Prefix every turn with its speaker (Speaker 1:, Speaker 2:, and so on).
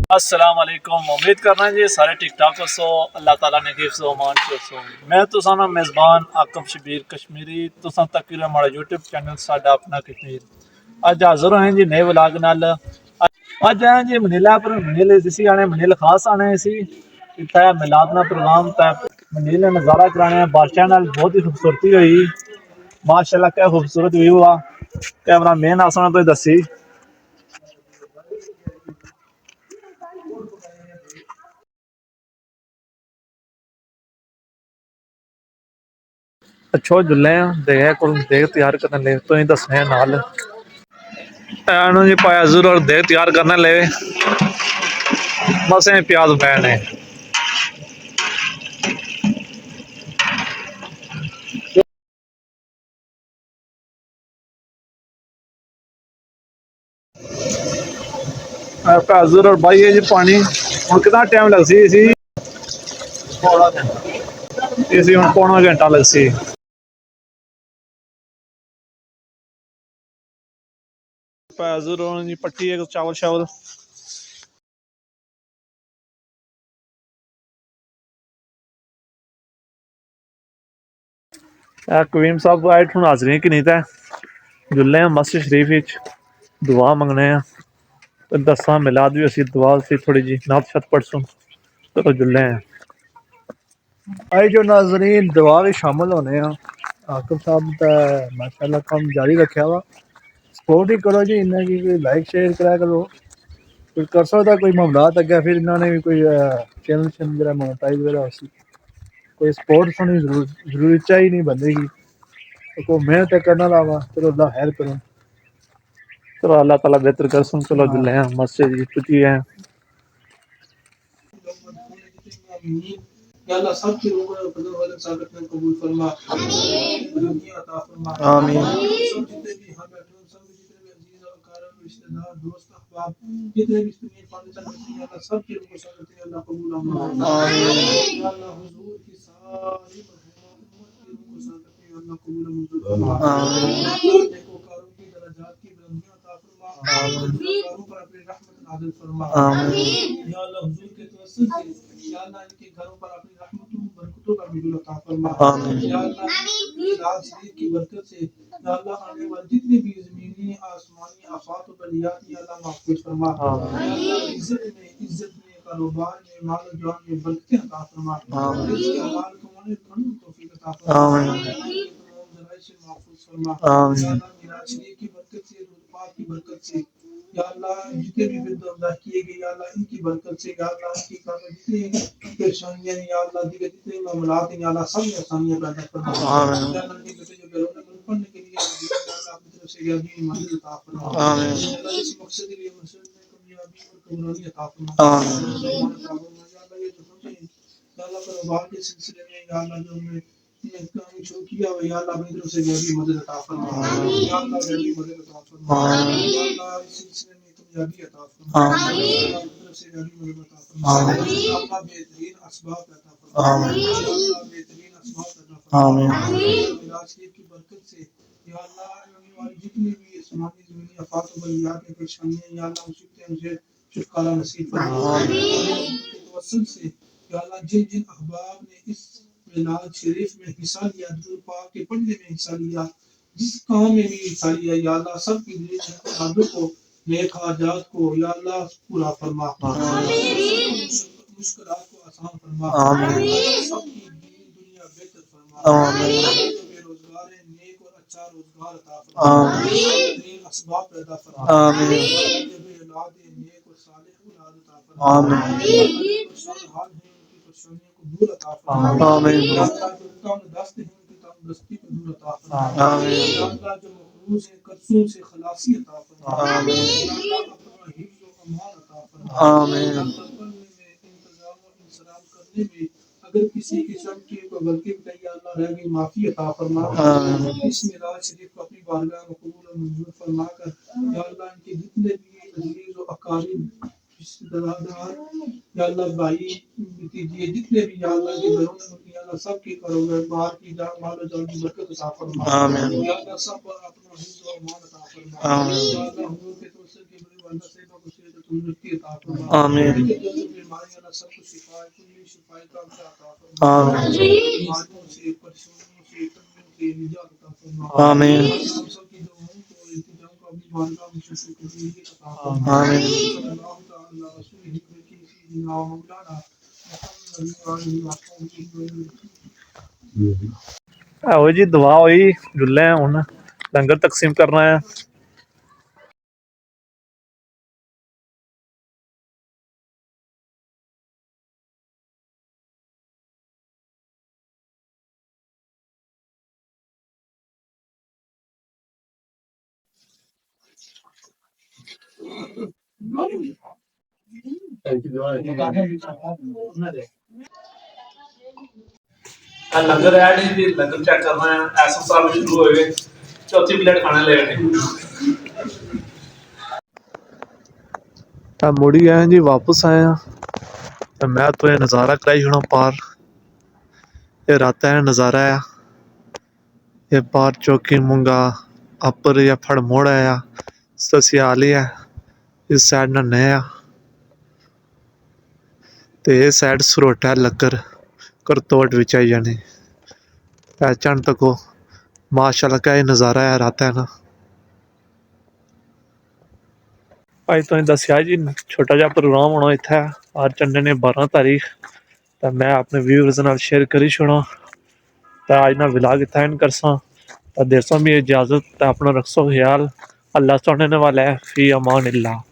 Speaker 1: السلام علیکم، امید کرنا جی سارے ٹھیک ٹھاک ہو سو اللہ تعالیٰ نے حفظ و امان کو سو میں تساں میزبان آکم شبیر کشمیری تساں تک ہمارا یوٹیوب چینل ساڈا اپنا کشمیر اج حاضر ہیں جی نئے ولاگ نال اج ہیں جی منیلا پر منیل جسی آنے منیل خاص آنے سی اتنا میلاد نا پروگرام تے منیل نے نظارہ کرانے بادشاہ نال بہت ہی خوبصورتی ہوئی ماشاءاللہ کیا خوبصورت ویو ہوا کیمرہ مین آسنا تو دسی اچھو جلے ہیں دیکھے کو دیکھ تیار کرنے لے تو ہی دسنے نال اینو جی پایا ضرور دیکھ تیار کرنے لے بس پیاز پہنے حضور اور بھائی ہے جی پانی ہوں کتنا ٹائم لگ سی اسی ہوں پونا گھنٹہ لگ سی حضور جی پٹی ہے چاول شاول کویم صاحب آئے ہوں حاضری کہ نہیں تے جلے ہیں مسجد شریف دعا منگنے ہیں دساں میلاد بھی اسی دعا سی تھوڑی جی نعت شت پڑھ سوں چلو جلے ہیں آئی جو ناظرین دعا بھی شامل ہونے ہیں عاقب صاحب تا ماشاءاللہ کام جاری رکھا ہوا سپورٹ ہی کرو جی انہیں کی کوئی لائک شیئر کرا کرو کوئی کر سکتا کوئی معاملات اگیا پھر انہوں نے بھی کوئی چینل وغیرہ مونیٹائز وغیرہ ہو سی کوئی سپورٹ ہونی ضروری چاہیے نہیں بندے کی کوئی محنت کرنا لاوا چلو اللہ خیر کرو چلو اللہ تعالیٰ بہتر کر سن چلو جلے ہیں مسجد جی پچی ہیں یا اللہ سب کے لوگوں نے فضل والد ثابت میں قبول فرما آمین عطا فرما آمین سب جتنے بھی یہاں بیٹھے ہیں سب جتنے بھی عزیز و اقارب رشتہ دار دوست احباب جتنے بھی سنی پاکستان میں اللہ سب کے لوگوں ثابت اللہ قبول آمین یا اللہ حضور کی ساری امت کے لوگوں ثابت اللہ قبول منظور فرما آمین نیکوکاروں کی درجات کی بلندیاں عطا فرما آمین نیکوکاروں پر اپنی رحمت نازل فرما آمین یا اللہ حضور کے توسط سے یا اللہ ان کے گھروں پر اپنی رحمتوں برکتوں کا نزول عطا فرما آمین یا اللہ میلاد شریف کی برکت سے یا اللہ آنے والی جتنی بھی زمینی آسمانی آفات و بلیات یا اللہ محفوظ فرما یا اللہ عزت میں کاروبار میں مال و جان میں برکتیں عطا فرما رزق کے حلال کمانے کی توفیق عطا فرما آمین تمام ذرائع سے محفوظ فرما آمین یا اللہ میلاد شریف کی برکت سے درود پاک کی برکت سے یا اللہ جتنے بھی بدعا کیے گئے یا اللہ ان کی برکت سے یا اللہ ان کی جتنی پریشانیاں یا اللہ دیگر جتنے معاملات ہیں یا اللہ سب میں آسانیاں پیدا فرما آمین یا اللہ ان کے بیٹے جو گھروں میں پڑھنے کے لیے یا اللہ اپنی طرف سے یادی مدد عطا فرما آمین یا اللہ اس مقصد کے لیے مسجد میں کامیابی اور کامرانی عطا فرما آمین یا اللہ یہ جو سمجھیں یا اللہ کاروبار کے سلسلے میں یا اللہ جو ہمیں کام شروع کیا ہوا یا اللہ اپنی طرف سے غیبی مدد عطا فرما یا اللہ غیبی مدد عطا فرما یا اللہ اس سلسلے میں کامیابی عطا فرما یا اللہ اپنی طرف سے غیبی مدد عطا فرما یا اللہ بہترین اسباب عطا فرما یا اللہ بہترین اسباب عطا فرما یا اللہ میلاد شریف کی برکت سے یا اللہ آنے والی جتنی بھی آسمانی زمینی آفات و بلیات میں پریشانیاں یا اللہ مصیبتیں مجھے چھٹکارا نصیب فرما کے توسل سے یا اللہ جن جن احباب نے اس میلاد شریف میں حصہ لیا درود پاک کے پڑھنے میں حصہ لیا جس کام میں بھی حصہ لیا یا اللہ سب کی دل کو نیک حاجات کو یا اللہ پورا فرما مشکلات کو آسان فرما سب کی دنیا بہتر فرما جو بے روزگار ہے نیک اور اچھا روزگار عطا فرما بہترین اسباب پیدا فرما جو بے اولاد ہے نیک اور صالح اولاد عطا فرما پریشان حال ہیں ان کی پریشانیوں کو دور عطا فرما یا اللہ جو تنگ دست ہیں ان کی تنگ دستی کو دور عطا فرما یا اللہ جو مقروض ہیں قرضوں سے خلاصی عطا فرما یا اللہ اپنا حفظ و امان عطا فرما یا اللہ پڑھنے میں انتظام و انصرام کرنے میں اگر کسی قسم کی کوئی غلطی بتائی یا اللہ رہ گئی معافی عطا فرما اس میلاد شریف کو اپنی بارگاہ میں قبول و منظور فرما کر یا اللہ ان کے جتنے بھی عزیز و اقارب رشتہ دار یا اللہ بھائی بھتیجے جتنے بھی یا اللہ کے گھروں میں یا اللہ سب کے کاروبار کی جان مال و جان کی برکت عطا فرما یا اللہ سب پر اپنا حفظ و امان عطا فرما یا اللہ حضور کے توسل کے بڑے والدہ صاحبہ کو تندرستی عطا فرما
Speaker 2: آمین
Speaker 1: بیماریاں نہ سب کو شفا کلی شفا کا عطا فرما
Speaker 2: آمین
Speaker 1: بیماریوں سے پریشانیوں سے تکلیفوں سے نجات عطا فرما
Speaker 2: آمین
Speaker 1: ہم سب کی دعاؤں کو التجاؤں کو اپنی بارگاہ میں شکر گزاری عطا فرما
Speaker 2: آمین
Speaker 1: صلی اللہ تعالی علی رسول حکمت سیدنا و مولانا محمد علیہ وسلم
Speaker 2: آو جی دعا ہوئی جلے ہیں ہن لنگر تقسیم کرنا ہے لنگر ہے نہیں جی لنگر چیک کرنا ہے ایسا سال شروع ہوئے چوتھی پلیٹ کھانا لے مڑی آئے جی واپس آئے ہیں میں تو یہ نظارہ کرائی چھوڑا پار یہ رات ہے نظارہ ہے یہ پار چوکی مونگا اپر یا پھڑ موڑ ہے سسیالی ہے اس سائڈ نہ نیا تے یہ سائڈ سروٹا لکر کرتوٹ وچ آئی جانی پہچان تکو ماشاء اللہ کا یہ نظارہ ہے رات ہے نا اج تو دسیا جی چھوٹا جہا پروگرام ہونا اتنے آج چنڈے نے 12 تاریخ تو میں اپنے ویورز نال شیئر کری چھوڑا تو اج نہ ولاگ اتنا اینڈ کرساں تو دیساں بھی اجازت تو اپنا رکھسو خیال اللہ سننے والا ہے فی امان اللہ